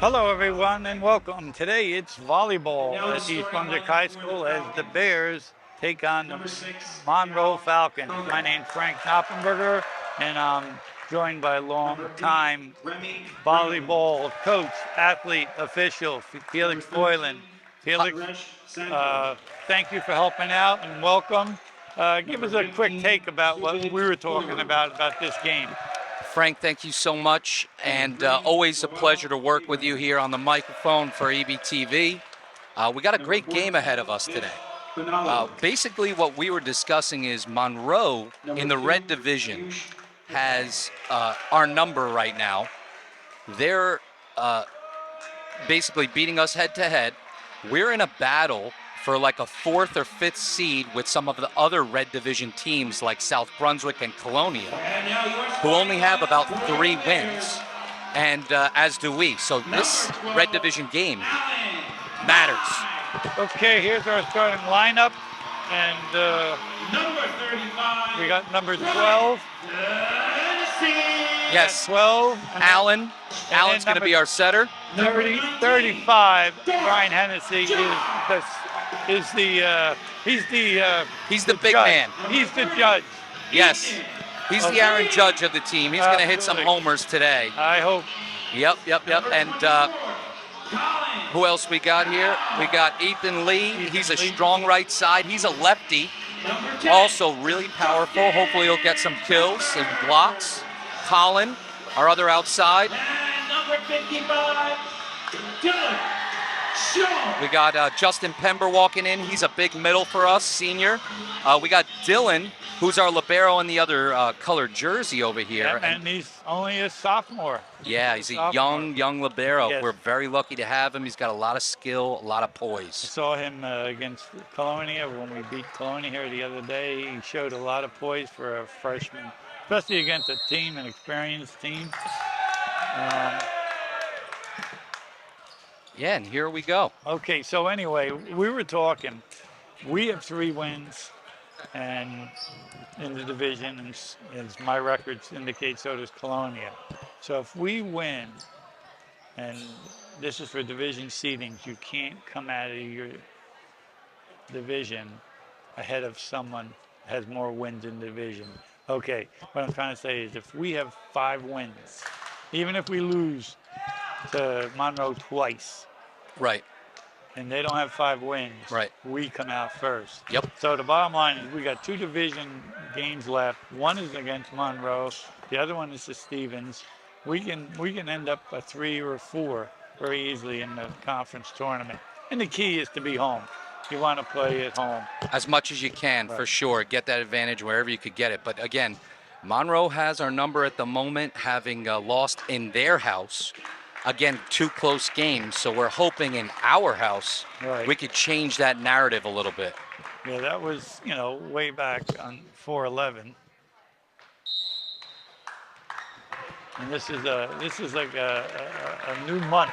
Hello, everyone, and welcome. Today it's volleyball at East Brunswick High School as the Bears take on the Monroe Falcons. My name's Frank Noppenberger, and I'm joined by long-time volleyball coach, athlete, official, Felix Volyand. Felix, thank you for helping out and welcome. Give us a quick take about what we were talking about this game. Frank, thank you so much, and always a pleasure to work with you here on the microphone for EBTV. We got a great game ahead of us today. Basically, what we were discussing is Monroe in the red division has our number right now. They're basically beating us head-to-head. We're in a battle for like a 4th or 5th seed with some of the other red division teams like South Brunswick and Colonia, who only have about 3 wins, and as do we. So this red division game matters. Okay, here's our starting lineup, and we got number 12. Yes, 12. Alan's going to be our setter. 35, Brian Hennessy he's the big judge. man. He's the judge. Yes, he's the Aaron Judge of the team. He's going to hit some homers today. I hope. Yep. And who else we got here? We got Ethan Lee. He's a strong right side. He's a lefty. Also really powerful. Hopefully he'll get some kills and blocks. Colin, our other outside. Number 55, Dylan. We got Justin Pember walking in. He's a big middle for us, senior. We got Dylan, who's our libero in the other colored jersey over here. Yeah, and he's only a sophomore. Yeah, he's a young libero. Yes. We're very lucky to have him. He's got a lot of skill, a lot of poise. I saw him against Colonia when we beat Colonia here the other day. He showed a lot of poise for a freshman, especially against an experienced team. Yeah, and here we go. Okay, so anyway, we were talking. We have 3 wins and in the division, and as my records indicate, so does Colonia. So if we win, and this is for division seedings, you can't come out of your division ahead of someone that has more wins in division. Okay, what I'm trying to say is if we have 5 wins, even if we lose to Monroe twice. Right. And they don't have 5 wins. Right. We come out first. Yep. So the bottom line is we got 2 division games left. One is against Monroe. The other one is to Stevens. We can end up a 3 or 4 very easily in the conference tournament. And the key is to be home. You want to play at home. As much as you can, right. For sure. Get that advantage wherever you could get it. But again, Monroe has our number at the moment, having lost in their house. Again, 2 close games, so we're hoping in our house we could change that narrative a little bit. Yeah, that was, way back on 4/11. And this is like a new month.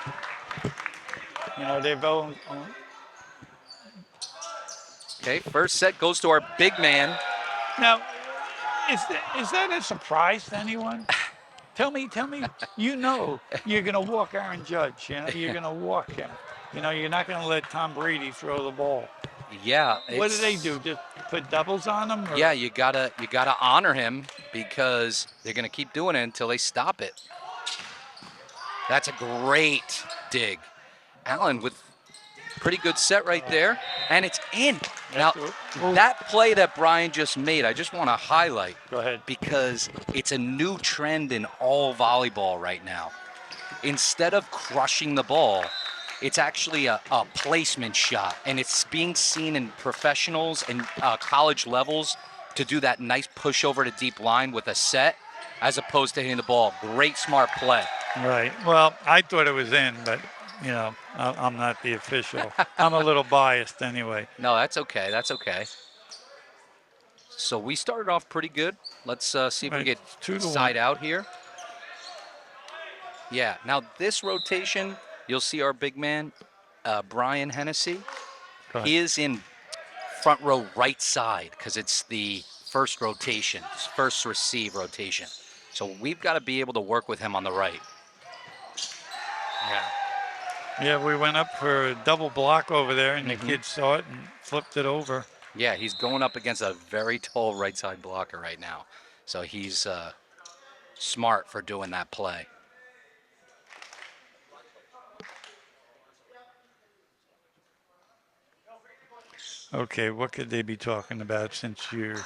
They've owned. Okay, first set goes to our big man. Now, is that a surprise to anyone? Tell me, you're going to walk Aaron Judge. You're going to walk him. You're not going to let Tom Brady throw the ball. Yeah. What do they do? Just put doubles on him? Or? Yeah, you gotta honor him because they're going to keep doing it until they stop it. That's a great dig. Alan with pretty good set right there, and it's in. Now, that play that Brian just made, I just want to highlight. Go ahead. Because it's a new trend in all volleyball right now. Instead of crushing the ball, it's actually a placement shot, and it's being seen in professionals and college levels to do that nice push over to deep line with a set as opposed to hitting the ball. Great, smart play. Right. Well, I thought it was in, but I'm not the official. I'm a little biased anyway. No, that's okay. That's okay. So we started off pretty good. Let's see if we get side out here. Yeah. Now this rotation, you'll see our big man, Brian Hennessy. He is in front row right side because it's the first rotation, first receive rotation. So we've got to be able to work with him on the right. Yeah. Yeah, we went up for a double block over there, and the Mm-hmm. kid saw it and flipped it over. Yeah, he's going up against a very tall right side blocker right now. So he's smart for doing that play. Okay, what could they be talking about since you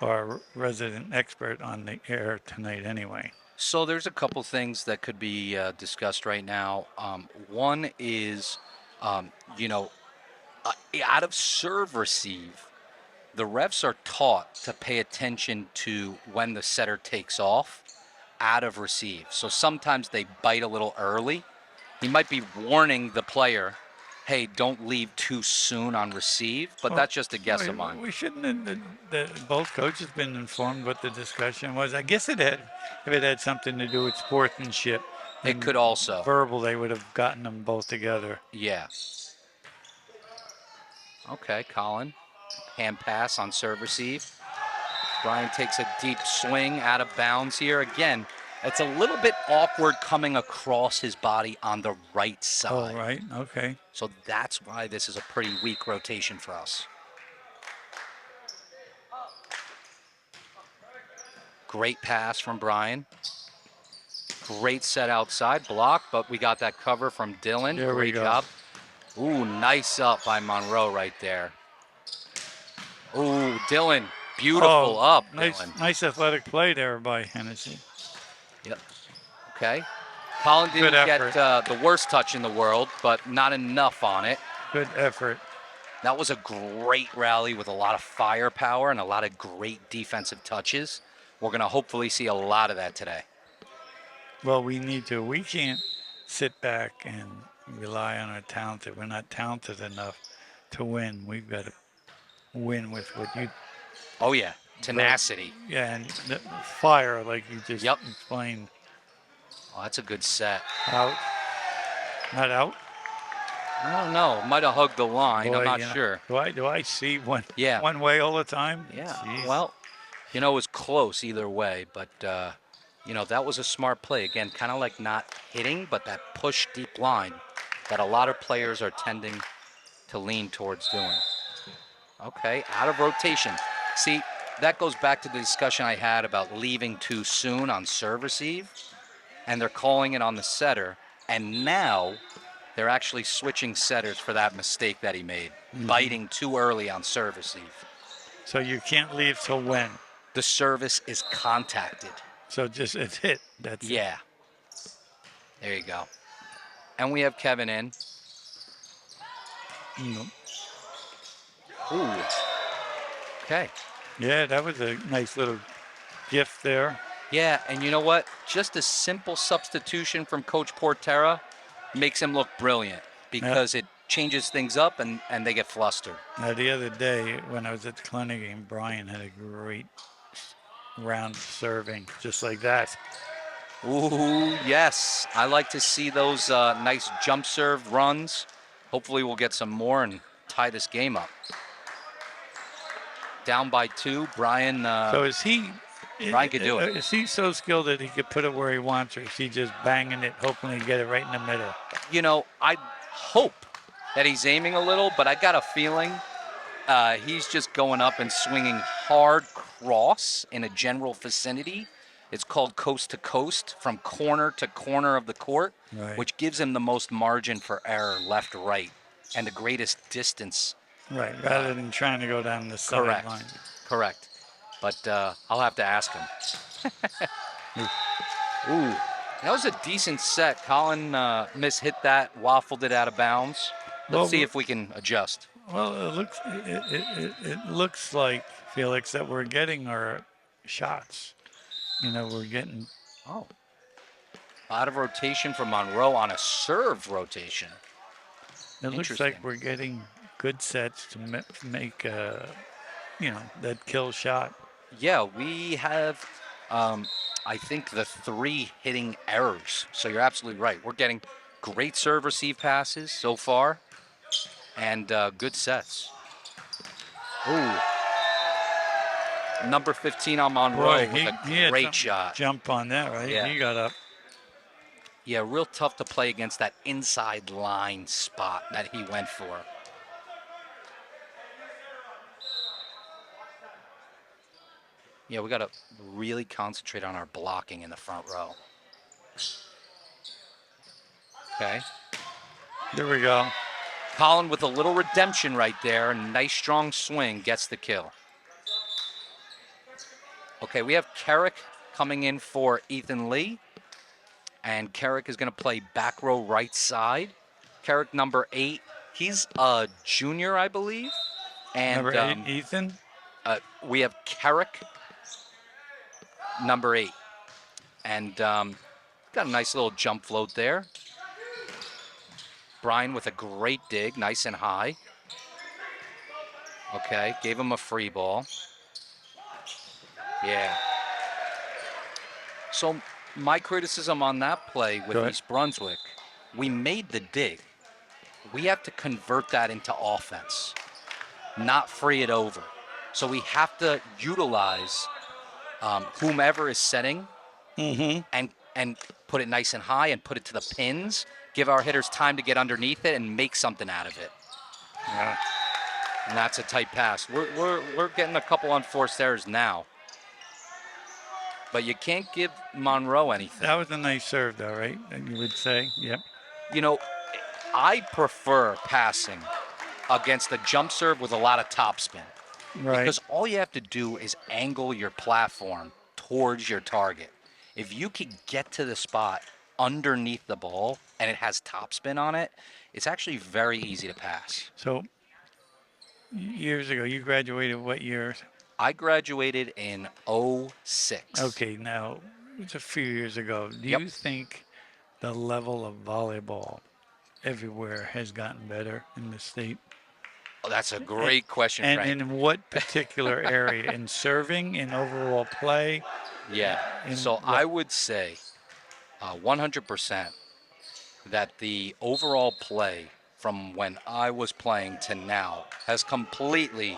are resident expert on the air tonight anyway? So there's a couple things that could be discussed right now. One is, you know, out of serve receive, the refs are taught to pay attention to when the setter takes off out of receive. So sometimes they bite a little early. He might be warning the player, hey, don't leave too soon on receive, but that's just a guess of mine. We shouldn't have, both coaches been informed what the discussion was. I guess if it had something to do with sportsmanship. It could also. Verbal, they would have gotten them both together. Yeah. Okay, Colin. Hand pass on serve receive. Brian takes a deep swing out of bounds here. Again, it's a little bit awkward coming across his body on the right side. Oh, right. Okay. So that's why this is a pretty weak rotation for us. Great pass from Brian. Great set outside, block, but we got that cover from Dylan. There we Great go. job. Ooh, nice up by Monroe right there. Ooh, Dylan, beautiful up, Dylan. Nice athletic play there by Hennessy. Yep. Okay. Colin didn't get the worst touch in the world, but not enough on it. Good effort. That was a great rally with a lot of firepower and a lot of great defensive touches. We're going to hopefully see a lot of that today. Well, we need to. We can't sit back and rely on our talent. We're not talented enough to win. We've got to win with what you. Oh, yeah. Tenacity. Yeah, and the fire, like you just explained. Oh, that's a good set. Out. Not out? I don't know. Might have hugged the line. Boy, I'm not sure. Do I see one way all the time? Yeah. Jeez. Well, it was close either way, but that was a smart play. Again, kind of like not hitting, but that push deep line that a lot of players are tending to lean towards doing. Okay, out of rotation. See, that goes back to the discussion I had about leaving too soon on serve receive, and they're calling it on the setter, and now they're actually switching setters for that mistake that he made, biting too early on serve receive. So you can't leave till when? The service is contacted. So just it's hit. That's yeah. There you go. And we have Kevin in. Ooh. Okay. Yeah, that was a nice little gift there. Yeah, and you know what? Just a simple substitution from Coach Portera makes him look brilliant because it changes things up and they get flustered. Now, the other day when I was at the clinic game, Brian had a great round serving, just like that. Ooh, yes. I like to see those nice jump serve runs. Hopefully we'll get some more and tie this game up. Down by 2, Brian. So is he? Brian could do it. Is he so skilled that he could put it where he wants, or is he just banging it, hoping to get it right in the middle? I hope that he's aiming a little, but I got a feeling he's just going up and swinging hard cross in a general vicinity. It's called coast to coast, from corner to corner of the court, which gives him the most margin for error left, right, and the greatest distance. Right, rather than trying to go down the sideline. Correct. But I'll have to ask him. Ooh, that was a decent set. Colin mishit that, waffled it out of bounds. Let's see if we can adjust. Well, it looks like, Felix, that we're getting our shots. We're getting. Oh. Out of rotation for Monroe on a serve rotation. It looks like we're getting good sets to make, that kill shot. Yeah, we have, I think, the 3 hitting errors. So you're absolutely right. We're getting great serve receive passes so far and good sets. Ooh. Number 15 on Monroe with a great shot. Jump on that, right? Yeah. He got up. Yeah, real tough to play against that inside line spot that he went for. Yeah, we got to really concentrate on our blocking in the front row. Okay. Here we go. Colin with a little redemption right there. A nice strong swing gets the kill. Okay, we have Carrick coming in for Ethan Lee. And Carrick is going to play back row right side. Carrick number 8. He's a junior, I believe. And Number 8, Ethan. we have Carrick number 8. And got a nice little jump float there. Brian with a great dig, nice and high. Okay, gave him a free ball. Yeah. So my criticism on that play with East Brunswick, we made the dig. We have to convert that into offense, not free it over. So we have to utilize whomever is setting and put it nice and high and put it to the pins, give our hitters time to get underneath it and make something out of it. Yeah. And that's a tight pass. We're getting a couple unforced errors now. But you can't give Monroe anything. That was a nice serve, though, right? You would say, yep. You know, I prefer passing against a jump serve with a lot of topspin. Right. Because all you have to do is angle your platform towards your target. If you can get to the spot underneath the ball and it has topspin on it, it's actually very easy to pass. So, years ago, you graduated what year? I graduated in 06. Okay, now, it's a few years ago. Do you think the level of volleyball everywhere has gotten better in the state? Oh, that's a great question, and Frank. in what particular area? In serving, in overall play? Yeah, so I would say 100% that the overall play from when I was playing to now has completely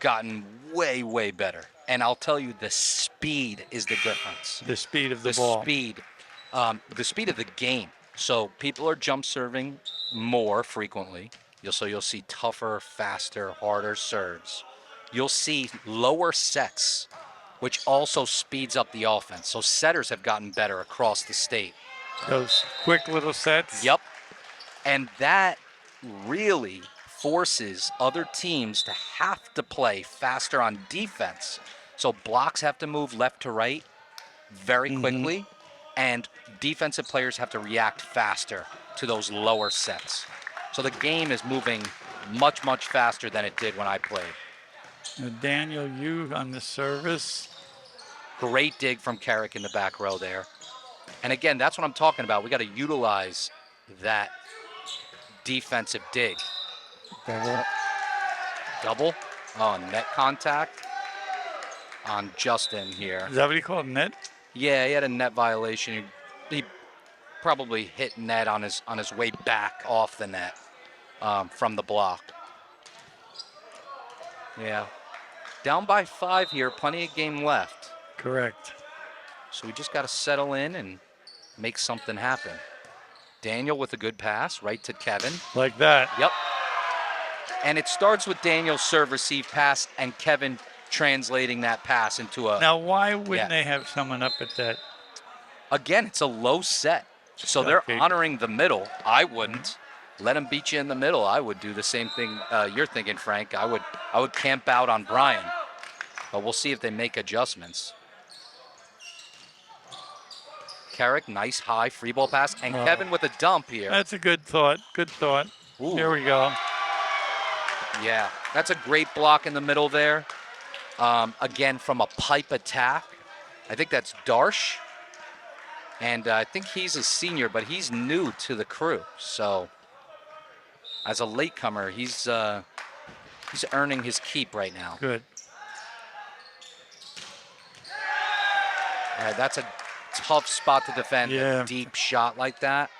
gotten way, way better. And I'll tell you, the speed is the difference. The speed of the ball. The speed of the game. So people are jump serving more frequently. So you'll see tougher, faster, harder serves. You'll see lower sets, which also speeds up the offense. So setters have gotten better across the state. Those quick little sets? Yep. And that really forces other teams to have to play faster on defense. So blocks have to move left to right very quickly, and defensive players have to react faster to those lower sets. So the game is moving much, much faster than it did when I played. Now, Daniel, you on the service. Great dig from Carrick in the back row there. And again, that's what I'm talking about. We got to utilize that defensive dig. Double. Oh, net contact on Justin here. Is that what he called net? Yeah, he had a net violation. He probably hit net on his way back off the net from the block. Yeah. Down by 5 here, plenty of game left. Correct. So we just got to settle in and make something happen. Daniel with a good pass right to Kevin. Like that. Yep. And it starts with Daniel's serve receive pass and Kevin translating that pass into a... Now, why wouldn't they have someone up at that? Again, it's a low set. So they're honoring the middle. I wouldn't. Let him beat you in the middle. I would do the same thing you're thinking, Frank. I would camp out on Brian. But we'll see if they make adjustments. Carrick, nice high free ball pass. And Kevin with a dump here. That's a good thought. Good thought. Ooh. Here we go. Yeah, that's a great block in the middle there. Again, from a pipe attack. I think that's Darsh. And I think he's a senior, but he's new to the crew. So as a latecomer, he's earning his keep right now. Good. All right, that's a tough spot to defend. Yeah. A deep shot like that.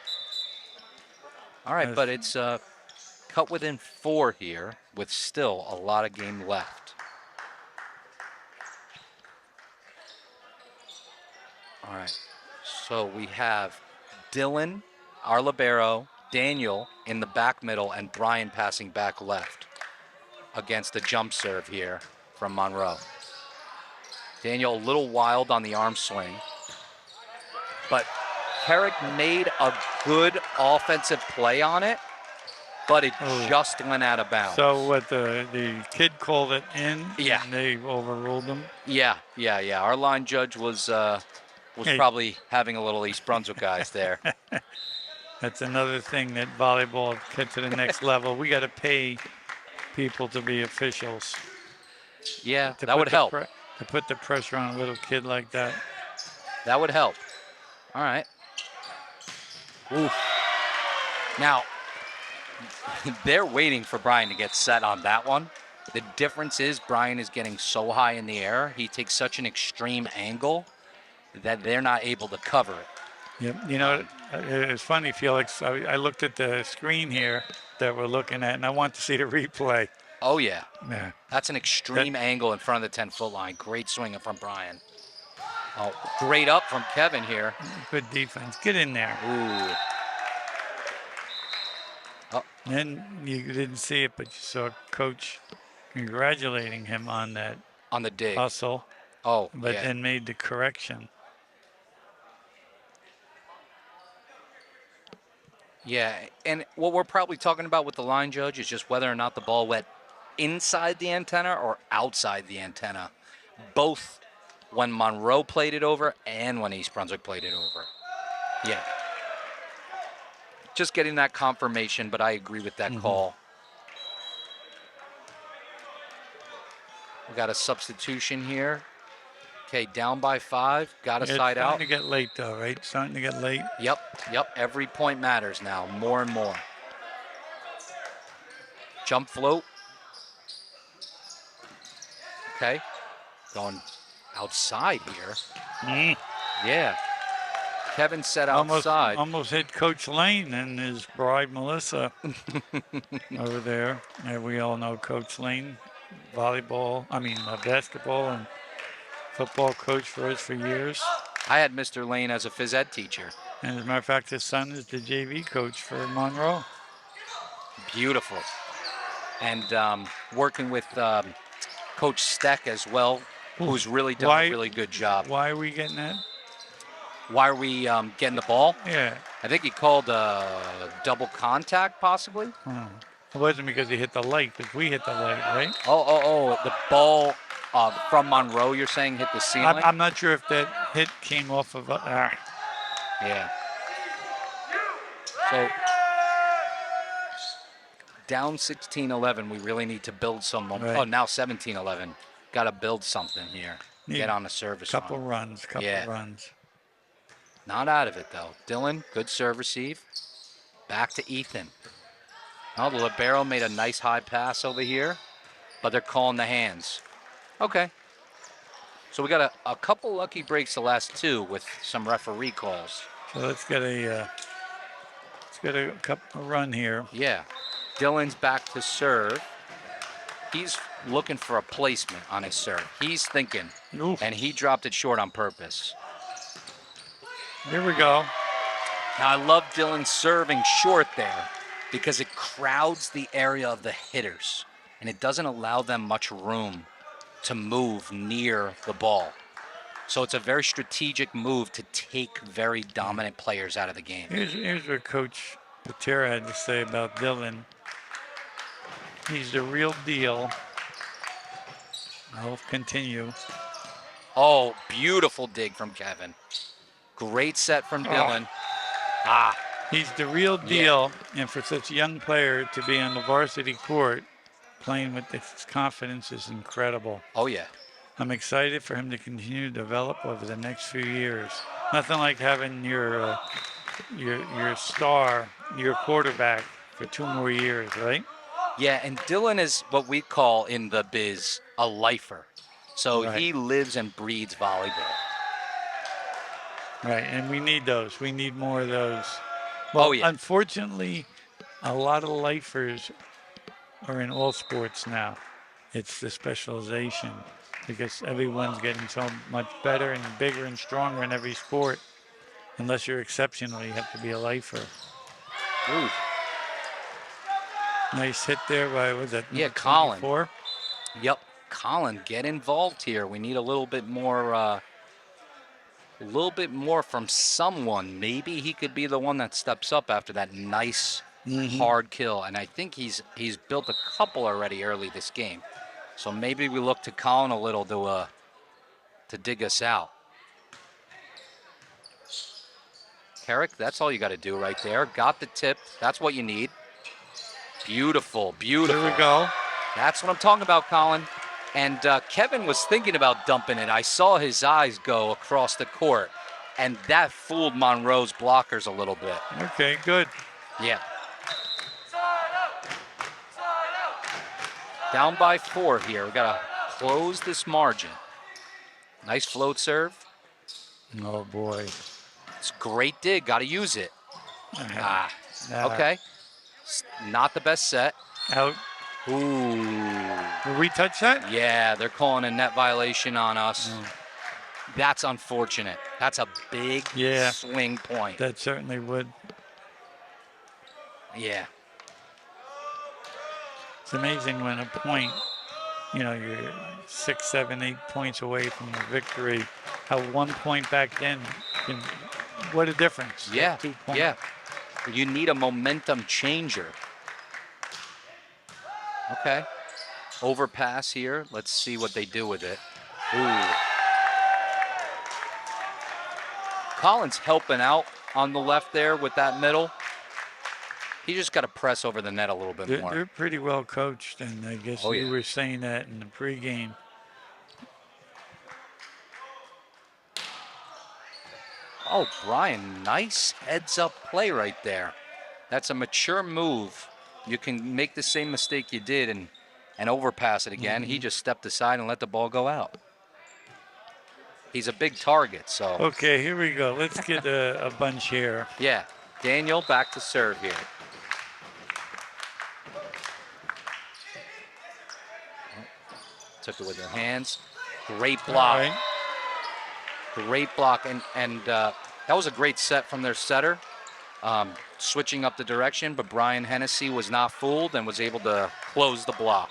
All right, but it's cut within 4 here with still a lot of game left. All right, so we have Dylan, our libero, Daniel in the back middle, and Brian passing back left against the jump serve here from Monroe. Daniel a little wild on the arm swing, but Herrick made a good offensive play on it, but it just went out of bounds. So what, the kid called it in? Yeah. And they overruled him? Yeah. Our line judge was probably having a little East Brunswick guys there. That's another thing that volleyball gets to the next level. We got to pay people to be officials. Yeah, that would help. To put the pressure on a little kid like that. That would help. All right. Oof. Now, they're waiting for Brian to get set on that one. The difference is Brian is getting so high in the air. He takes such an extreme angle that they're not able to cover it. Yep. You know, it's funny, Felix. I looked at the screen here that we're looking at, and I want to see the replay. Oh, yeah. Yeah. That's an extreme angle in front of the 10-foot line. Great swing from Brian. Oh, great up from Kevin here. Good defense. Get in there. Ooh. Oh. And you didn't see it, but you saw Coach congratulating him on that. On the dig. Hustle. Oh, but yeah. then made the correction. Yeah, and what we're probably talking about with the line judge is just whether or not the ball went inside the antenna or outside the antenna. Both when Monroe played it over and when East Brunswick played it over. Yeah. Just getting that confirmation, but I agree with that call. We got a substitution here. Okay, down by 5. Got a side out. Starting to get late, though, right? Starting to get late. Yep. Every point matters now, more and more. Jump float. Okay. Going outside here. Yeah. Kevin set outside. Almost hit Coach Lane and his bride, Melissa, over there. And we all know Coach Lane, basketball and football coach for us for years. I had Mr. Lane as a phys ed teacher. And as a matter of fact, his son is the JV coach for Monroe. Beautiful. And working with Coach Steck as well, who's really done a really good job. Why are we getting that? Why are we getting the ball? Yeah. I think he called double contact, possibly. It wasn't because he hit the light, because we hit the light, right? Oh, the ball from Monroe, you're saying, hit the ceiling? I'm not sure if that hit came off of... Yeah. So, down 16-11, we really need to build some momentum. Right. Oh, now 17-11. Got to build something here. Get on the service couple runs. Not out of it, though. Dylan, good serve receive. Back to Ethan. Oh, the libero made a nice high pass over here, but they're calling the hands. Okay. So we got a couple lucky breaks the last 2 with some referee calls. So let's get a run here. Yeah. Dylan's back to serve. He's looking for a placement on his serve. He's thinking, and he dropped it short on purpose. Here we go. Now, I love Dylan serving short there because it crowds the area of the hitters, and it doesn't allow them much room to move near the ball. So it's a very strategic move to take very dominant players out of the game. Here's what Coach Patera had to say about Dylan. He's the real deal. I'll continue. Oh, beautiful dig from Kevin. Great set from Dylan. He's the real deal, and for such a young player to be on the varsity court playing with this confidence is incredible. Oh, yeah. I'm excited for him to continue to develop over the next few years. Nothing like having your star, your quarterback for 2 more years, right? Yeah, and Dylan is what we call in the biz a lifer. So he lives and breathes volleyball. Right, and we need those. We need more of those. Well, unfortunately, a lot of lifers are in all sports now. It's the specialization because everyone's getting so much better and bigger and stronger in every sport. Unless you're exceptional, you have to be a lifer. Ooh. Nice hit there by, was that Yeah, number Colin. 24? Yep. Colin, get involved here. We need a little bit more from someone. Maybe he could be the one that steps up after that nice hard kill. And I think he's built a couple already early this game. So maybe we look to Colin a little to dig us out. Carrick, that's all you got to do right there. Got the tip. That's what you need. Beautiful, beautiful. There we go. That's what I'm talking about, Colin. And Kevin was thinking about dumping it. I saw his eyes go across the court, and that fooled Monroe's blockers a little bit. Okay, good. Yeah. Down by 4 here. We got to close this margin. Nice float serve. Oh, boy. It's a great dig. Got to use it. Okay. Not the best set. Out. Ooh. Will we touch that? Yeah, they're calling a net violation on us. That's unfortunate. That's a big swing point. That certainly would. Yeah. It's amazing when a point, you're 6, 7, 8 points away from the victory. How 1 point back then can, what a difference. Yeah. 2 points. Yeah. You need a momentum changer. Okay. Overpass here. Let's see what they do with it. Ooh. Colin's helping out on the left there with that middle. He just got to press over the net a little bit more. They're pretty well coached, and I guess you were saying that in the pregame. Oh, Brian, nice heads-up play right there. That's a mature move. You can make the same mistake you did and overpass it again. He just stepped aside and let the ball go out. He's a big target, so. Okay, here we go. Let's get a bunch here. Yeah, Daniel back to serve here. Took it with their hands. Great block. Right. Great block, and that was a great set from their setter. Switching up the direction, but Brian Hennessy was not fooled and was able to close the block.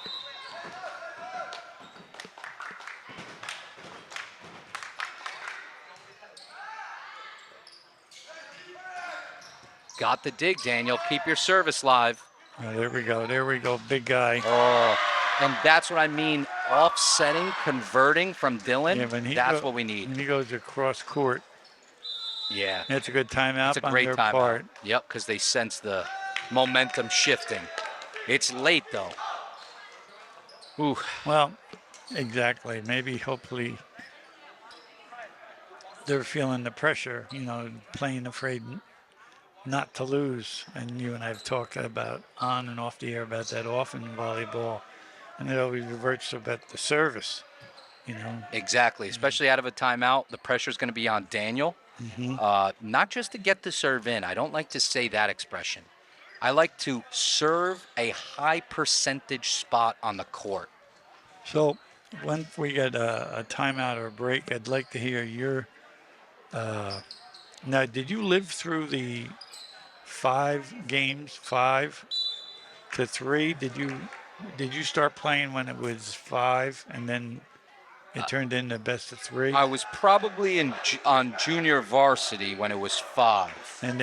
Got the dig, Daniel. Keep your service live. Oh, there we go. There we go. Big guy. Oh, and that's what I mean. Offsetting, converting from Dylan. Yeah, that's what we need. When he goes across court. Yeah. That's a good timeout. It's a great on their timeout. part. Yep, because they sense the momentum shifting. It's late, though. Ooh. Well, exactly. Maybe, hopefully, they're feeling the pressure, playing afraid not to lose. And you and I have talked about on and off the air about that often in volleyball. And it always reverts about the service, Exactly. Especially out of a timeout, the pressure is going to be on Daniel. Not just to get the serve in. I don't like to say that expression. I like to serve a high percentage spot on the court. So when we get a timeout or a break, I'd like to hear your. Now, did you live through the 5 games, 5 to 3? Did you start playing when it was 5 and then it turned into best of 3? I was probably on junior varsity when it was 5. And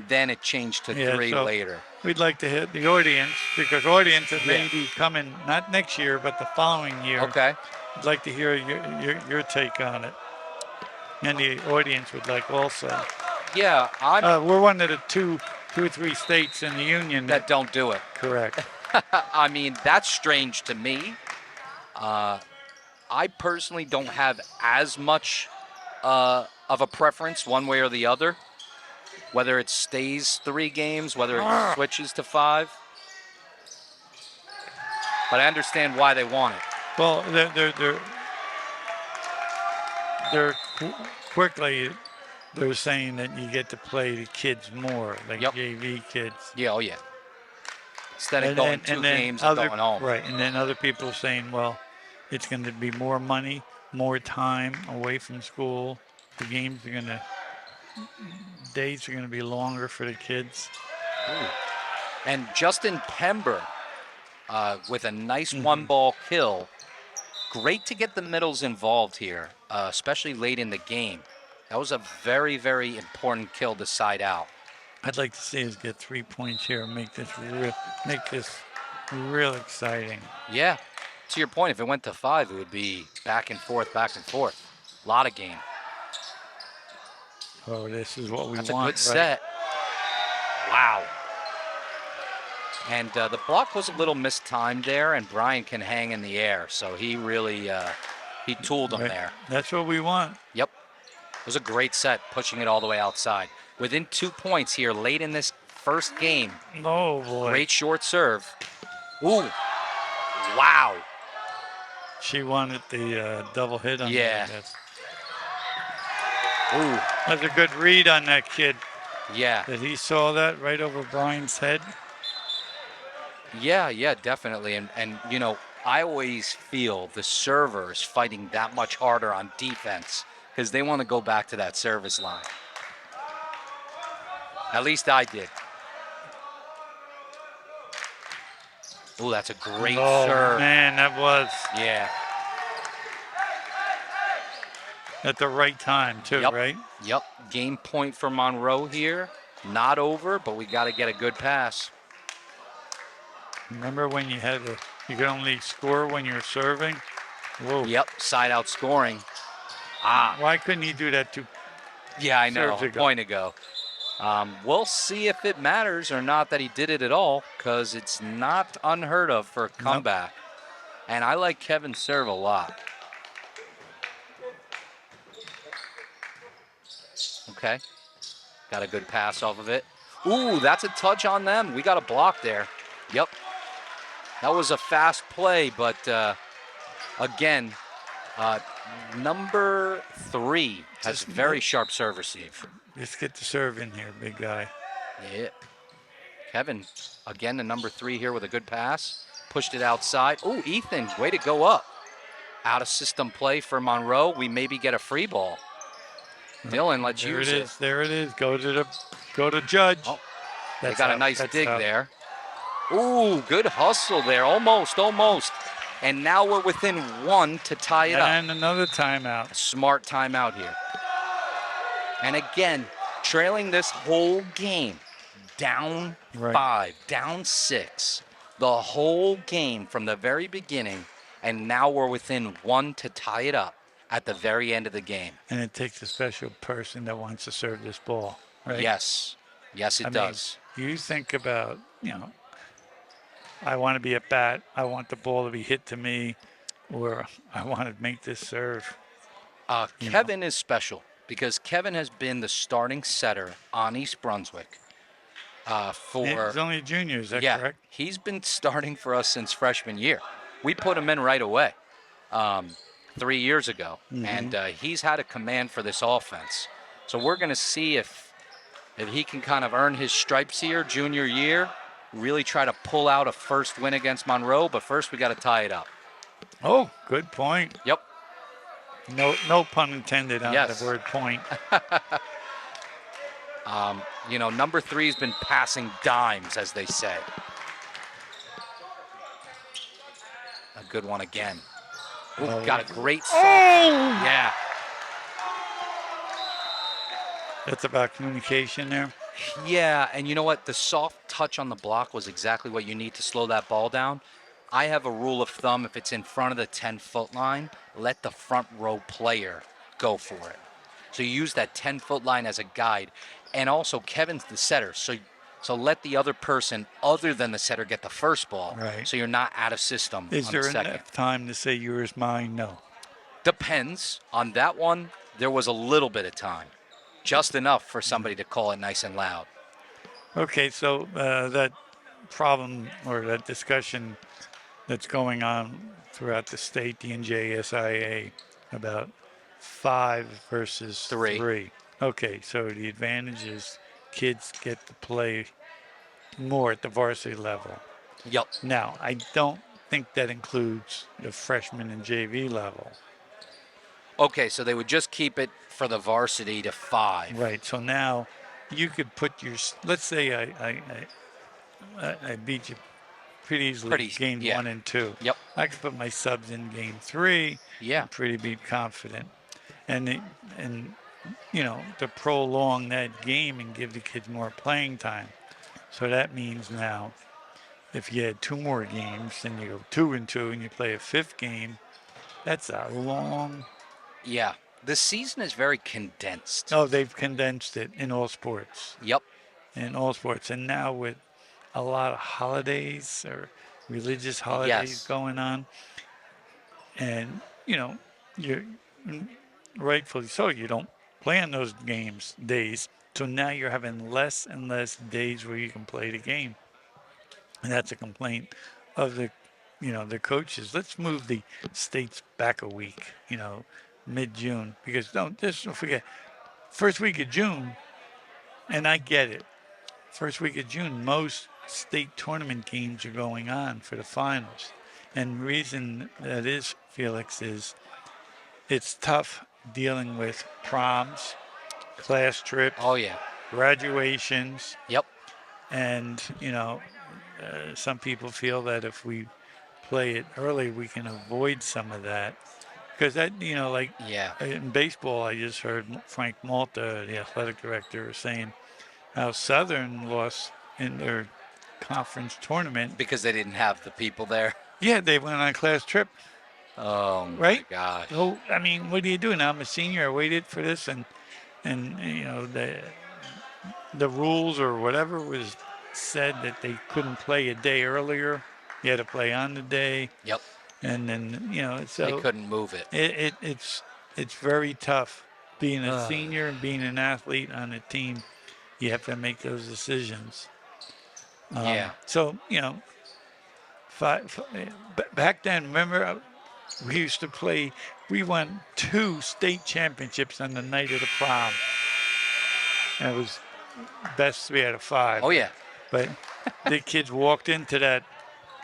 then it changed to 3 so later. We'd like to hit the audience because audiences may be coming not next year but the following year. Okay. I'd like to hear your take on it. And the audience would like also. Yeah, we're one of the two or three states in the union that don't do it. Correct. I mean, that's strange to me. I personally don't have as much of a preference one way or the other, whether it stays 3 games, whether it switches to 5. But I understand why they want it. Well, they're quickly. They're saying that you get to play the kids more, like JV kids. Yeah, oh yeah. Instead of going 2 games and going home. Right, and then other people are saying, well, it's going to be more money, more time away from school. The games are going to days are going to be longer for the kids. Ooh. And Justin Pember with a nice one-ball kill. Great to get the middles involved here, especially late in the game. That was a very, very important kill to side out. I'd like to see us get 3 points here and make this real exciting. Yeah, to your point, if it went to 5, it would be back and forth, back and forth. A lot of game. Oh, this is what we That's want. a good set. Wow. And the block was a little mistimed there, and Brian can hang in the air, so he really he tooled him there. That's what we want. Yep. It was a great set, pushing it all the way outside. Within 2 points here late in this first game. Oh, boy. Great short serve. Ooh. Wow. She wanted the double hit on Yeah. that. Ooh. That's a good read on that kid. Yeah. That he saw that right over Brian's head. Yeah, definitely. And you know, I always feel the server is fighting that much harder on defense because they want to go back to that service line. At least I did. Oh, that's a great serve. Man, that was Yeah. at the right time, too, Yep. right? Yep. Game point for Monroe here. Not over, but we got to get a good pass. Remember when you could only score when you're serving? Whoa. Yep. Side out scoring. Ah. Why couldn't he do that too? Yeah, I know. Serves A ago. point ago. We'll see if it matters or not that he did it at all, because it's not unheard of for a comeback. And I like Kevin's serve a lot. Okay. Got a good pass off of it. Ooh, that's a touch on them. We got a block there. Yep. That was a fast play, but again, number 3 has very sharp serve receive. Just get the serve in here, big guy. Yeah. Kevin, again, the number 3 here with a good pass. Pushed it outside. Oh, Ethan, way to go up. Out of system play for Monroe. We maybe get a free ball. Dylan, let's There use it is. There it is. Go to Judge. Oh, they That's got a out. nice That's dig out. there. Ooh, good hustle there. Almost. And now we're within 1 to tie it up. And another timeout. Smart timeout here. And again, trailing this whole game, down Right. 5, down 6, the whole game from the very beginning, and now we're within 1 to tie it up at the very end of the game. And it takes a special person that wants to serve this ball, right? Yes, it does. You think about, I want to be at bat. I want the ball to be hit to me, or I want to make this serve. Kevin is special because Kevin has been the starting setter on East Brunswick for. He's only a junior, is that Yeah, correct? he's been starting for us since freshman year. We put him in right away 3 years ago, and he's had a command for this offense. So we're going to see if he can kind of earn his stripes here, junior year, really try to pull out a first win against Monroe, but first we got to tie it up. Oh, good point. Yep. No pun intended on Yes. the word point. Number 3's been passing dimes, as they say. A good one again. Ooh, got a great soft. Yeah. That's about communication there. Yeah, and you know what? The soft touch on the block was exactly what you need to slow that ball down. I have a rule of thumb, if it's in front of the 10-foot line, let the front row player go for it. So you use that 10-foot line as a guide. And also, Kevin's the setter, so let the other person other than the setter get the first ball. Right. So you're not out of system Is on there the second. enough time to say yours, mine? No. Depends. On that one, there was a little bit of time. Just enough for somebody to call it nice and loud. Okay, so that problem or that discussion that's going on throughout the state, the NJSIA, about 5 versus 3. Okay, so the advantage is kids get to play more at the varsity level. Yep. Now, I don't think that includes the freshman and JV level. Okay, so they would just keep it for the varsity to 5. Right. So now you could put your, let's say I beat you pretty easily Pretty, game yeah. 1 and 2. Yep. I could put my subs in game 3 Yeah. and pretty be confident. And to prolong that game and give the kids more playing time. So that means now if you had 2 more games and you go 2 and 2 and you play a 5th game, that's a long. Yeah. The season is very condensed. Oh, they've condensed it in all sports. Yep. In all sports. And now with a lot of holidays or religious holidays Yes. going on, and you're rightfully so, you don't play on those days. So now you're having less and less days where you can play the game. And that's a complaint of the coaches. Let's move the states back a week, mid-June, because don't forget, first week of June, and I get it. First week of June, most state tournament games are going on for the finals. And the reason that is, Felix, is it's tough dealing with proms, class trips, Oh, yeah. graduations, Yep. and, some people feel that if we play it early, we can avoid some of that. Because that, like Yeah. in baseball, I just heard Frank Malta, the athletic director, saying how Southern lost in their conference tournament. Because they didn't have the people there. Yeah, they went on a class trip, Oh, my right? gosh. So, I mean, what do you do? Now I'm a senior. I waited for this, and the rules or whatever was said that they couldn't play a day earlier. You had to play on the day. Yep. And then, so They couldn't move it. it's very tough being a senior and being an athlete on a team. You have to make those decisions. Yeah. So, back then, remember, we used to play, we won 2 state championships on the night of the prom. And it was best 3 out of 5. Oh, yeah. But the kids walked into that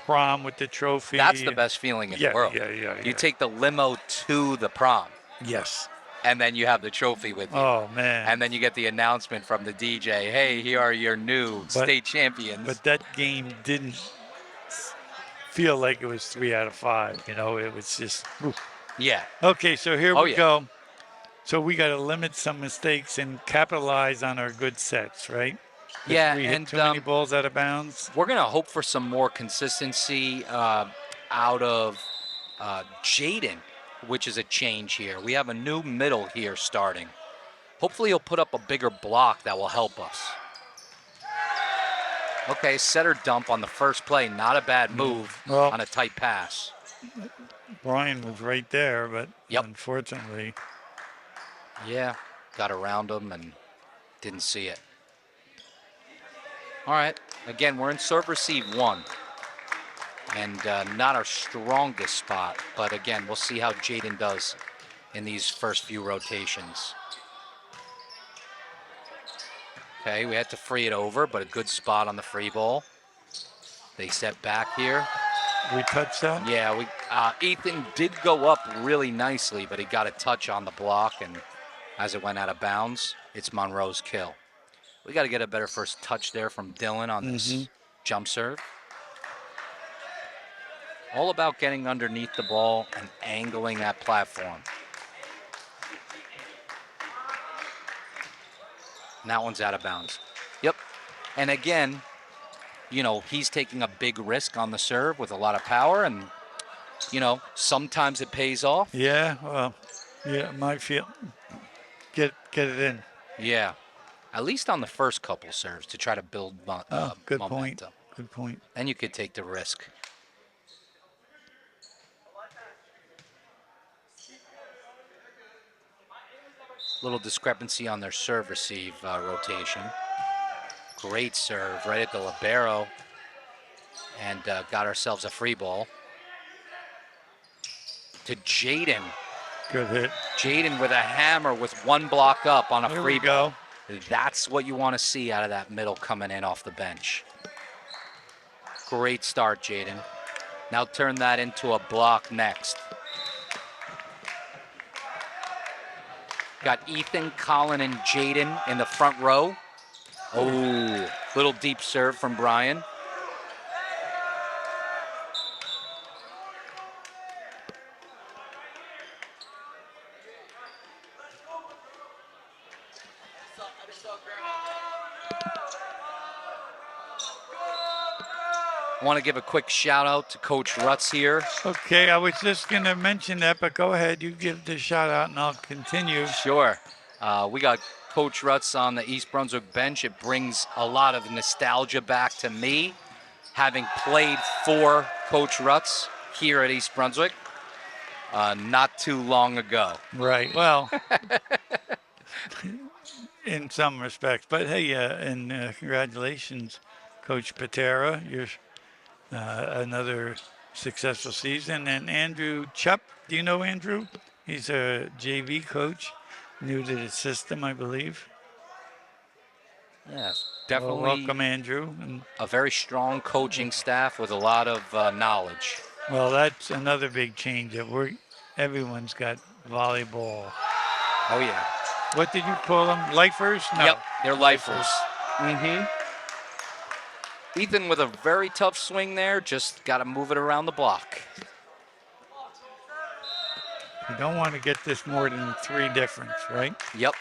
prom with the trophy. That's the best feeling in the world. Yeah. You take the limo to the prom, Yes. and then you have the trophy with you. Oh, man. And then you get the announcement from the DJ, hey, here are your new state champions. But that game didn't feel like it was 3 out of 5. It was just. Oof. Yeah. Okay, so here we yeah. go. So we got to limit some mistakes and capitalize on our good sets, right? Yeah, If we hit and too many balls out of bounds. we're going to hope for some more consistency out of Jaden, which is a change here. We have a new middle here starting. Hopefully he'll put up a bigger block that will help us. Okay, setter dump on the first play. Not a bad move on a tight pass. Brian was right there, but Yep. unfortunately. Yeah, got around him and didn't see it. All right, again, we're in serve receive 1. And not our strongest spot, but again, we'll see how Jaden does in these first few rotations. Okay, we had to free it over, but a good spot on the free ball. They step back here. We touched that? Yeah, Ethan did go up really nicely, but he got a touch on the block, and as it went out of bounds, it's Monroe's kill. We got to get a better first touch there from Dylan on this jump serve. All about getting underneath the ball and angling that platform. And that one's out of bounds. Yep. And again, he's taking a big risk on the serve with a lot of power, and, sometimes it pays off. Yeah, well, yeah, might feel. Get it in. Yeah. At least on the first couple serves to try to build Good momentum. point. Good point. Then you could take the risk. Little discrepancy on their serve receive rotation. Great serve right at the libero, and got ourselves a free ball. To Jaden. Good hit. Jaden with a hammer with 1 block up on a Here free we go. ball. That's what you want to see out of that middle coming in off the bench. Great start, Jaden. Now turn that into a block next. Got Ethan, Colin, and Jaden in the front row. Oh, little deep serve from Brian. I want to give a quick shout out to Coach Rutz here. Okay, I was just going to mention that, but go ahead. You give the shout out and I'll continue. Sure. We got Coach Rutz on the East Brunswick bench. It brings a lot of nostalgia back to me, having played for Coach Rutz here at East Brunswick not too long ago. Right. Well, in some respects. But hey, and congratulations, Coach Patera. You're another successful season. And Andrew Chupp, do you know Andrew? He's a JV coach, new to the system, I believe. Yes, definitely. Well, welcome, Andrew. And, a very strong coaching staff with a lot of knowledge. well, that's another big change. That everyone's got volleyball. Oh, yeah. What did you call them? Lifers? No. Yep, they're lifers. Mm-hmm. Ethan with a very tough swing there, just got to move it around the block. You don't want to get this more than 3 difference, right? Yep.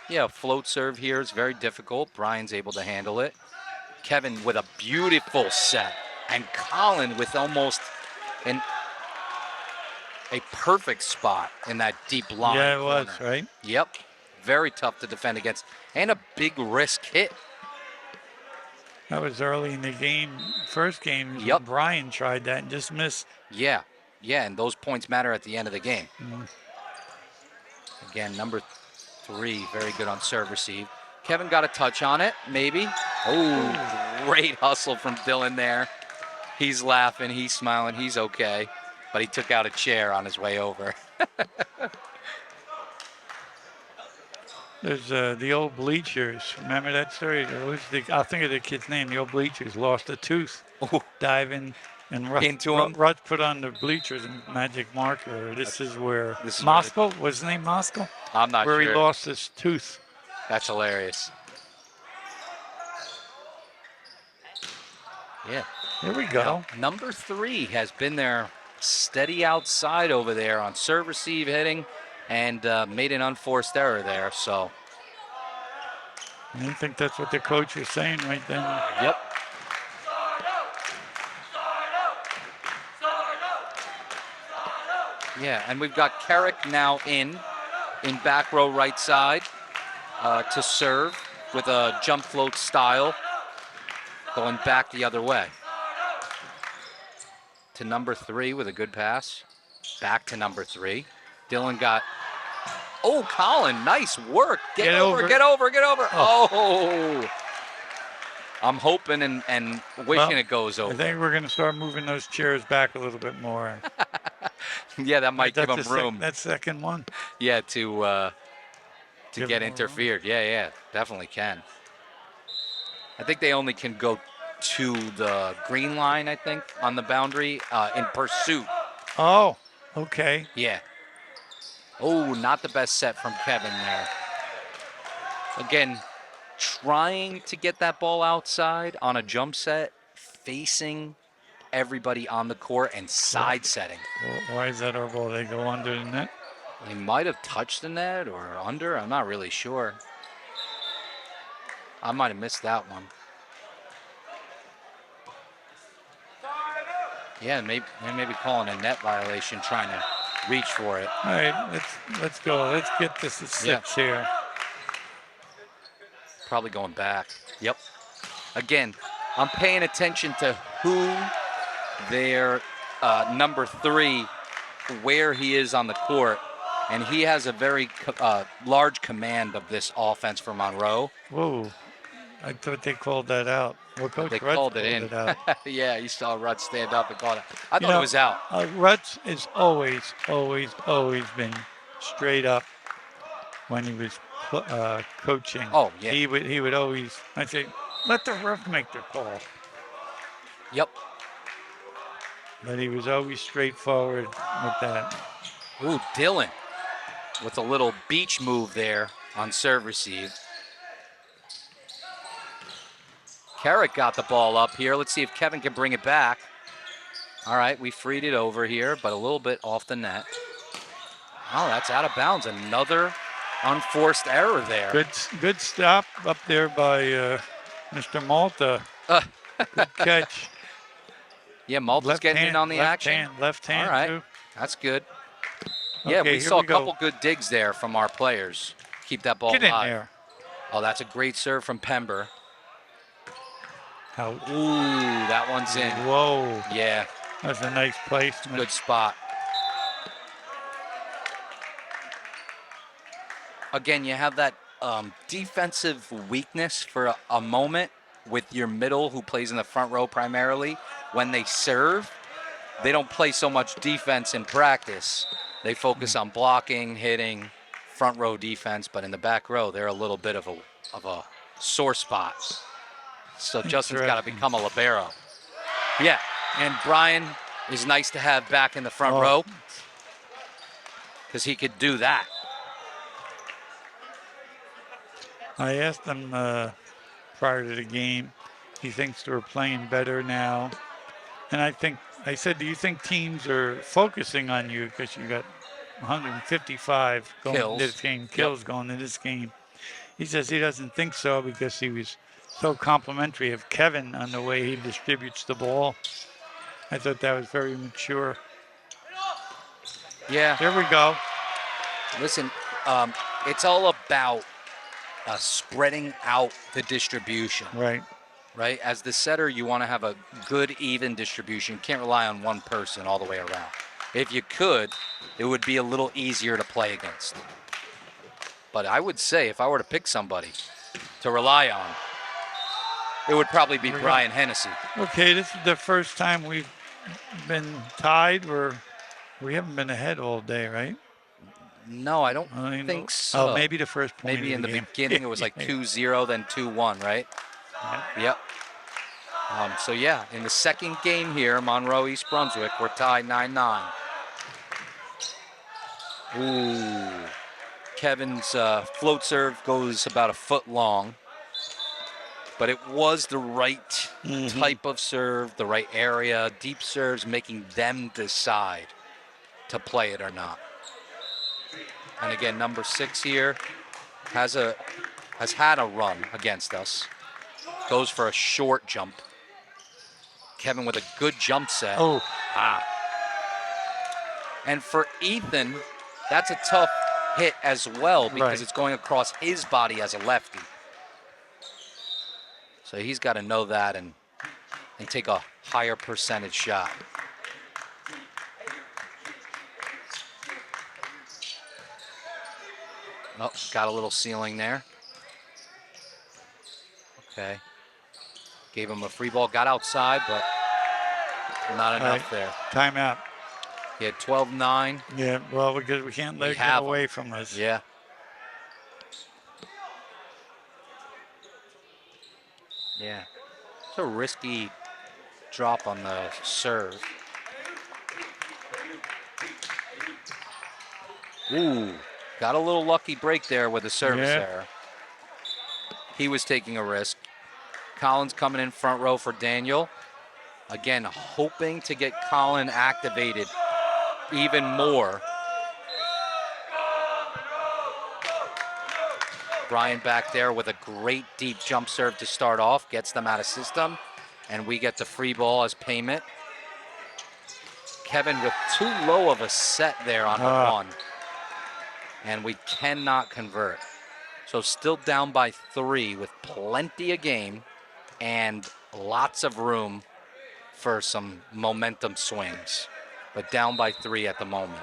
Yeah, float serve here is very difficult. Brian's able to handle it. Kevin with a beautiful set. And Colin with almost a perfect spot in that deep line. Yeah, it corner. was, right? Yep. Very tough to defend against. And a big risk hit. That was early in the game, first game. Yep. Brian tried that and just missed. Yeah. Yeah, and those points matter at the end of the game. Again, number 3, very good on serve receive. Kevin got a touch on it, maybe. Oh, great hustle from Dylan there. He's laughing, he's smiling, he's okay. But he took out a chair on his way over. There's the old bleachers. Remember that story? I'll think of the kid's name. The old bleachers lost a tooth diving. And Rutt put on the bleachers and magic marker. This is where Moscow, was his name Moscow? I'm not sure. Where he lost his tooth. That's hilarious. Yeah. Here we go. Now, number 3 has been there steady outside over there on serve receive hitting and made an unforced error there. So I didn't think that's what the coach was saying right then. Yep. Yeah, and we've got Carrick now in back row right side to serve with a jump float style, going back the other way. To number 3 with a good pass. Back to number 3. Dylan got, Colin, nice work. Get over. Oh. I'm hoping and wishing it goes over. I think we're going to start moving those chairs back a little bit more. Yeah, that might give them room. That second one. Yeah, to get interfered. Yeah, definitely can. I think they only can go to the green line, I think, on the boundary in pursuit. Oh, okay. Yeah. Oh, not the best set from Kevin there. Again, trying to get that ball outside on a jump set, facing everybody on the court and side setting. Well, why is that our ball? They go under the net? He might have touched the net or under. I'm not really sure. I might have missed that one. Yeah, maybe calling a net violation, trying to reach for it. All right, let's go. Let's get this at 6 here. Probably going back. Yep. Again, I'm paying attention to who their number 3, where he is on the court, and he has a very large command of this offense for Monroe. Whoa, I thought they called that out. Well, Coach they Rutz called it in. Yeah, you saw Rutz stand up and call it. I thought it was out. Rutz has always been straight up when he was coaching. Oh, yeah. He would always, I'd say, let the ref make the call. Yep. But he was always straightforward with that. Ooh, Dylan. with a little beach move there on serve receive. Carrick got the ball up here. Let's see if Kevin can bring it back. All right, we freed it over here, but a little bit off the net. Oh, that's out of bounds. Another unforced error there. Good stop up there by Mr. Malta. Good catch. Yeah, Malta's getting in on the action. Left hand, all right, too. that's good. Yeah, Okay, we saw a go. couple good digs there from our players. Keep that ball Get in alive. there. Oh, that's a great serve from Pember. How? Ooh, that one's in. Whoa. Yeah, That's a nice placement. good spot. Again, you have that defensive weakness for a moment with your middle who plays in the front row primarily. When they serve, they don't play so much defense in practice. They focus on blocking, hitting, front row defense, but in the back row, they're a little bit of a sore spot. So Justin's got to become a libero. Yeah, and Brian is nice to have back in the front row because he could do that. I asked him prior to the game. He thinks they're playing better now. And I said, do you think teams are focusing on you because you got 155 going into this game, kills going into this game? He says he doesn't think so because he was so complimentary of Kevin on the way he distributes the ball. I thought that was very mature. Yeah. There we go. Listen, it's all about spreading out the distribution. Right. Right? As the setter, you want to have a good, even distribution. You can't rely on one person all the way around. If you could, it would be a little easier to play against. But I would say if I were to pick somebody to rely on, it would probably be Brian Hennessy. Okay, this is the first time we've been tied. We haven't been ahead all day, right? No, I don't think so. Oh, maybe the first point. Maybe in the game. beginning it was like 2-0, then 2-1, right? Yep. So yeah, in the second game here, Monroe, East Brunswick, we're tied 9-9. Ooh. Kevin's float serve goes about a foot long, but it was the right type of serve, the right area, deep serves, making them decide to play it or not. And again, number 6 here has had a run against us. Goes for a short jump. Kevin with a good jump set. Oh. And for Ethan, that's a tough hit as well because it's going across his body as a lefty. So he's got to know that and take a higher percentage shot. Oh, got a little ceiling there. Okay. Gave him a free ball, got outside, but not enough there. Timeout. He had 12-9. Yeah, well, because we can't let it get away from us. Yeah. Yeah. It's a risky drop on the serve. Ooh. Got a little lucky break there with the service error. He was taking a risk. Collins coming in front row for Daniel. Again, hoping to get Colin activated even more. Brian back there with a great deep jump serve to start off. Gets them out of system. And we get the free ball as payment. Kevin with too low of a set there on the one. And we cannot convert. So still down by 3 with plenty of game and lots of room for some momentum swings. But down by 3 at the moment.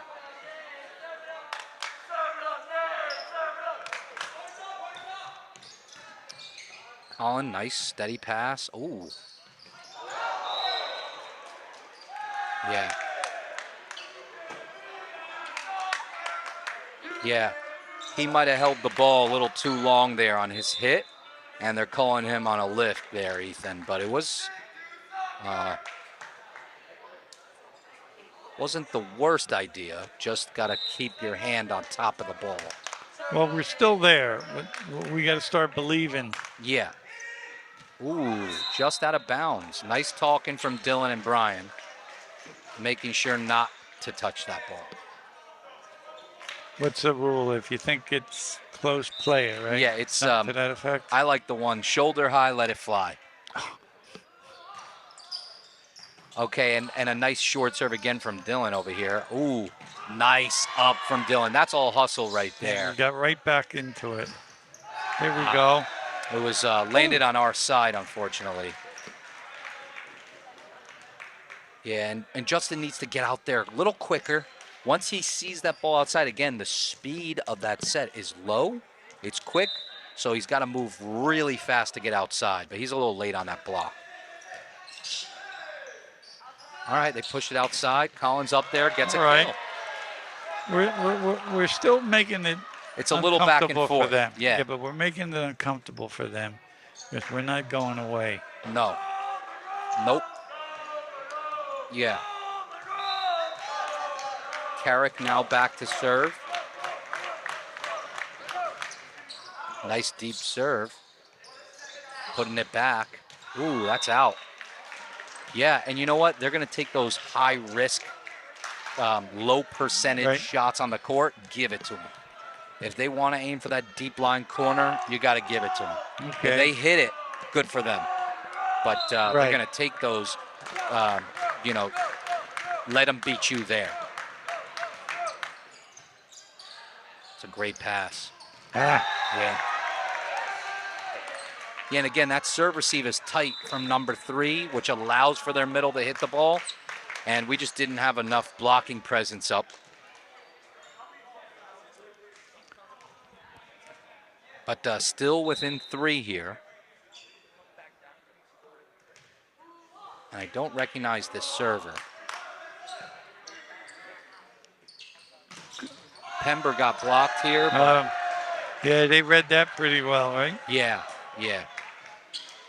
Colin, nice steady pass. Ooh. Yeah. Yeah, he might have held the ball a little too long there on his hit, and they're calling him on a lift there, Ethan. But it was Wasn't the worst idea. Just got to keep your hand on top of the ball. Well, we're still there, but we got to start believing. Yeah. Ooh, just out of bounds. Nice talking from Dylan and Brian, making sure not to touch that ball. What's the rule if you think it's close play, right? Yeah, it's Something to that effect. I like the one shoulder high, let it fly. Okay, and a nice short serve again from Dylan over here. Ooh, nice up from Dylan. That's all hustle right there. We got right back into it. Here we go. It was landed on our side, unfortunately. Yeah, and Justin needs to get out there a little quicker. Once he sees that ball outside, again, the speed of that set is low. It's quick, so he's got to move really fast to get outside, but he's a little late on that block. All right, they push it outside. Collins up there, gets a kill. We're still making it It's a little back and uncomfortable forth. for them. Yeah, but we're making it uncomfortable for them because we're not going away. no. Nope. Yeah. Carrick now back to serve. Nice deep serve. Putting it back. Ooh, that's out. Yeah, and you know what? They're going to take those high risk, low percentage shots on the court. Give it to them. If they want to aim for that deep line corner, you got to give it to them. Okay. If they hit it, good for them. But they're going to take those, let them beat you there. It's a great pass. Yeah. Yeah, and again, that serve receive is tight from number 3, which allows for their middle to hit the ball. And we just didn't have enough blocking presence up. But still within 3 here. And I don't recognize this server. Pember got blocked here. Yeah, they read that pretty well, right? Yeah.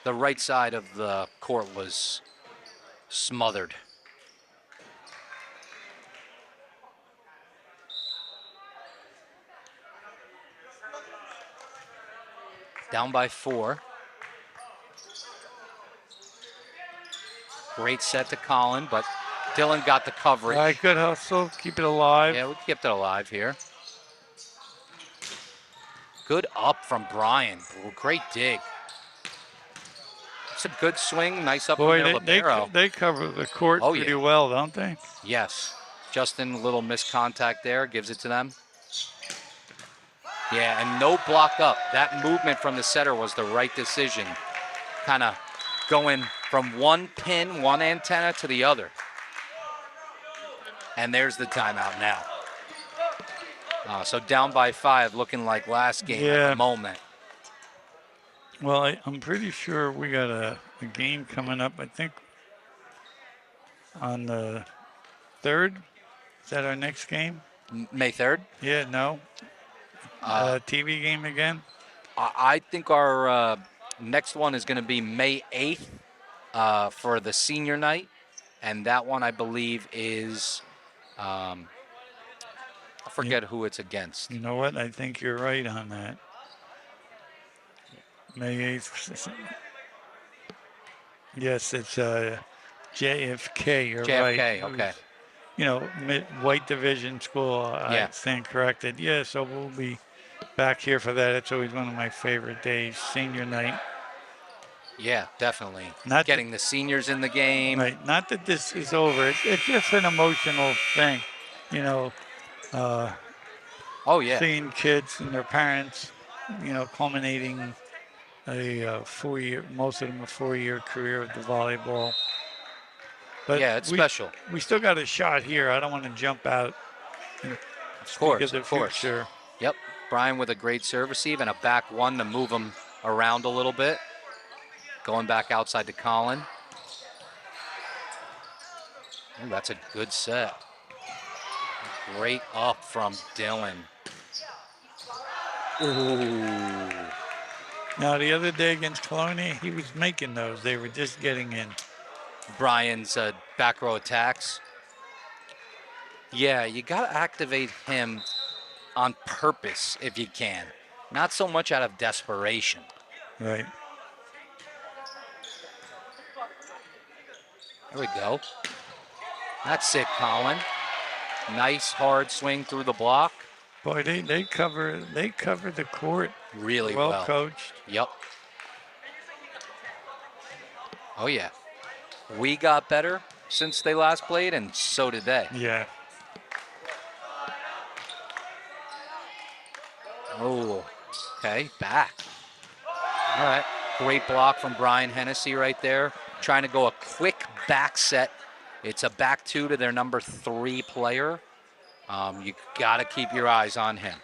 The right side of the court was smothered. Down by 4. Great set to Colin, but Dylan got the coverage. All right, good hustle. Keep it alive. Yeah, we kept it alive here. Good up from Brian. Great dig. It's a good swing. Nice up from Libero. They cover the court pretty well, don't they? Yes. Justin, a little missed contact there. Gives it to them. Yeah, and no block up. That movement from the setter was the right decision. Kind of going from one pin, one antenna to the other. And there's the timeout now. So down by 5, looking like last game at the moment. Well, I'm pretty sure we got a game coming up, I think, on the 3rd. Is that our next game? May 3rd? Yeah, no. TV game again? I think our next one is going to be May 8th for the senior night. And that one, I believe, is, I forget who it's against. You know what? I think you're right on that. May 8th. Yes, it's JFK. You're right. JFK, okay. White Division School. I stand corrected. Yeah, so we'll be back here for that. It's always one of my favorite days, senior night. Yeah, definitely. Not getting the seniors in the game. Right. Not that this is over. It's just an emotional thing, seeing kids and their parents, culminating a 4-year, most of them a 4-year career with the volleyball. But yeah, it's special. We still got a shot here. I don't want to jump out. Of course. Yep. Brian with a great serve receive and a back one to move him around a little bit. Going back outside to Colin. Ooh, that's a good set. Great up from Dylan. Ooh. Now, the other day against Colonia, he was making those. They were just getting in. Brian's back row attacks. Yeah, you got to activate him on purpose if you can, not so much out of desperation. Right. There we go. That's it, Colin. Nice hard swing through the block. Boy, they cover the court. Really Well well. coached. Yep. Oh, yeah. We got better since they last played, and so did they. Yeah. Oh, okay, back. All right, great block from Brian Hennessy right there. Trying to go a quick back set. It's a back two to their number 3 player. You got to keep your eyes on him.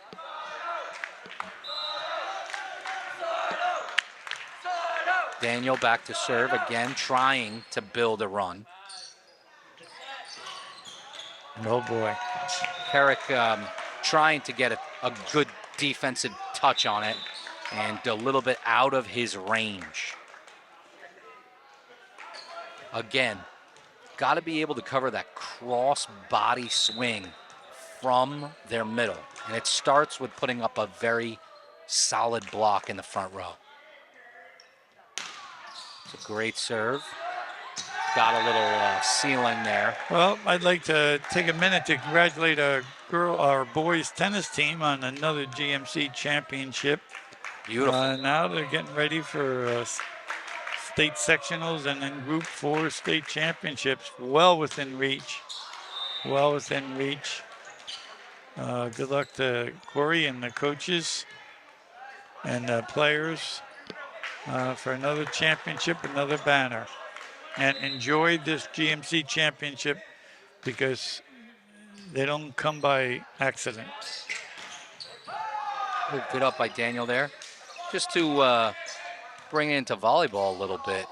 Daniel back to serve again, trying to build a run. Oh boy. Herrick trying to get a good defensive touch on it and a little bit out of his range. Again, got to be able to cover that cross body swing from their middle. And it starts with putting up a very solid block in the front row. It's a great serve. Got a little ceiling there. Well, I'd like to take a minute to congratulate our boys tennis team on another GMC championship. Beautiful. Now they're getting ready for state sectionals and then Group 4 state championships. Well within reach. Well within reach. Good luck to Corey and the coaches and the players for another championship, another banner. And enjoy this GMC championship because they don't come by accident. Good up by Daniel there. Just to bring it into volleyball a little bit.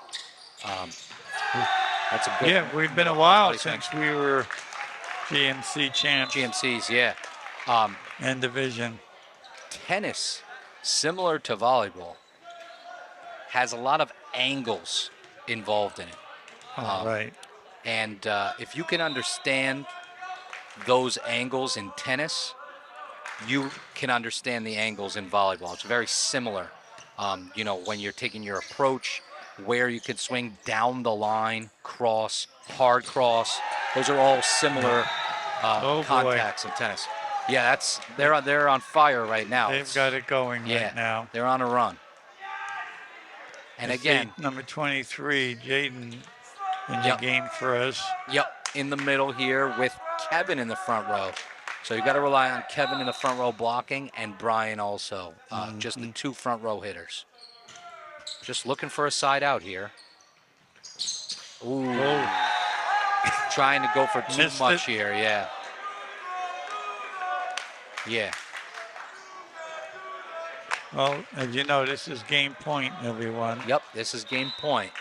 That's a good. Yeah, we've been a while since we were GMC champs. GMCs, yeah. And division. Tennis, similar to volleyball, has a lot of angles involved in it. Right. And if you can understand those angles in tennis, you can understand the angles in volleyball. It's very similar. When you're taking your approach, where you could swing down the line, cross, hard cross. Those are all similar contacts in tennis. Yeah, they're on fire right now. They've got it going right now. They're on a run. And again, number 23, Jaden, in the game for us. Yep, in the middle here with Kevin in the front row. So you got to rely on Kevin in the front row blocking and Brian also. Just the 2 front row hitters. Just looking for a side out here. Ooh. Oh. Trying to go for too much here, yeah. Yeah. Well, as you know, this is game point, everyone. Yep, this is game point.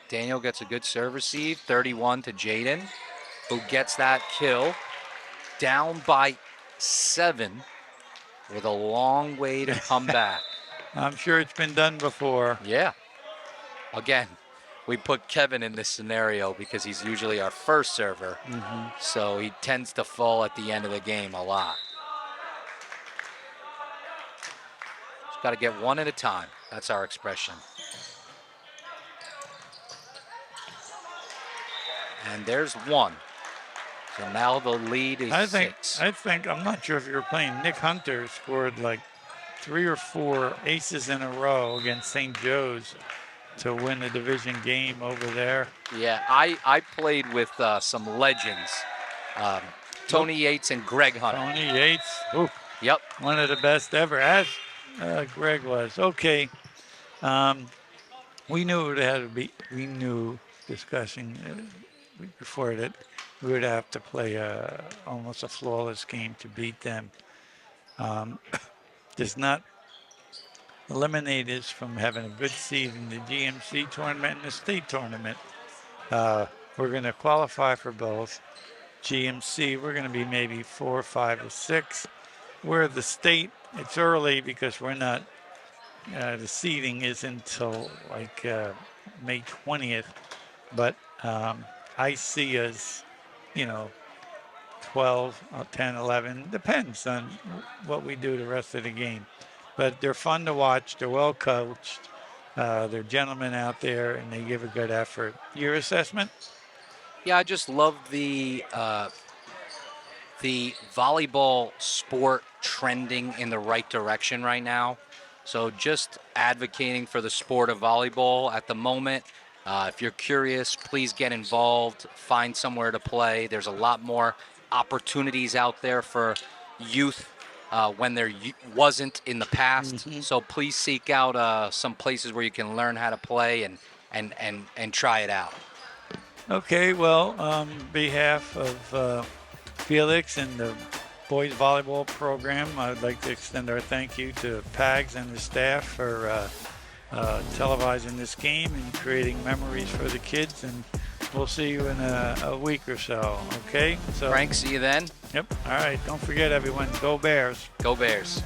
Daniel gets a good serve receive, 31 to Jaden, who gets that kill. Down by 7 with a long way to come back. I'm sure it's been done before. Yeah. Again, we put Kevin in this scenario because he's usually our first server. So he tends to fall at the end of the game a lot. Just got to get one at a time. That's our expression. And there's 1. So now the lead is 6. I think, I'm not sure if you were playing, Nick Hunter scored like 3 or 4 aces in a row against St. Joe's to win the division game over there. Yeah, I played with some legends. Tony Yates and Greg Hunter. Tony Yates. Ooh, yep. One of the best ever, as Greg was. Okay. We knew it had to be, discussing before that we would have to play almost a flawless game to beat them. Does not eliminate us from having a good seed in the GMC tournament and the state tournament. We're going to qualify for both. GMC, we're going to be maybe 4, 5, or 6. Where the state, it's early because we're not, the seeding is until like May 20th, but I see us, you know, 12, 10, 11, depends on what we do the rest of the game. But they're fun to watch. They're well coached. They're gentlemen out there, and they give a good effort. Your assessment? Yeah, I just love the volleyball sport trending in the right direction right now. So just advocating for the sport of volleyball at the moment. If you're curious, please get involved. Find somewhere to play. There's a lot more opportunities out there for youth when there wasn't in the past. So please seek out some places where you can learn how to play and try it out. Okay, well, on behalf of Felix and the boys volleyball program, I'd like to extend our thank you to Pags and the staff for televising this game and creating memories for the kids. And we'll see you in a week or so. Okay? So Frank, see you then. Yep. All right. Don't forget, everyone. Go Bears. Go Bears.